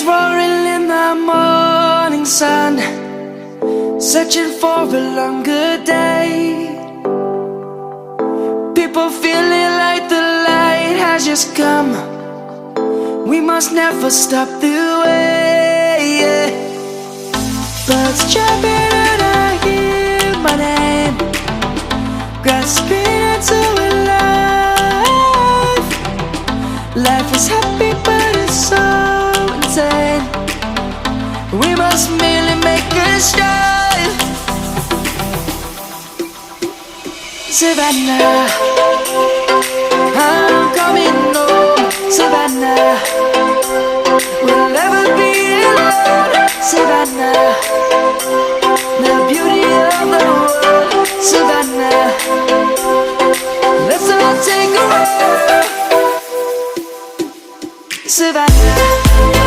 roaring in the morning sun, searching for a longer day. People feeling like the light has just come. We must never stop the way. Birds chirping and I hear my name, grasping into a life. Life is happy but it's so insane. We must merely make a strive. Savannah, I'm coming home. Savannah, we'll never be alone. Savannah, the beauty of the world. Savannah, let's all take a walk. Savannah.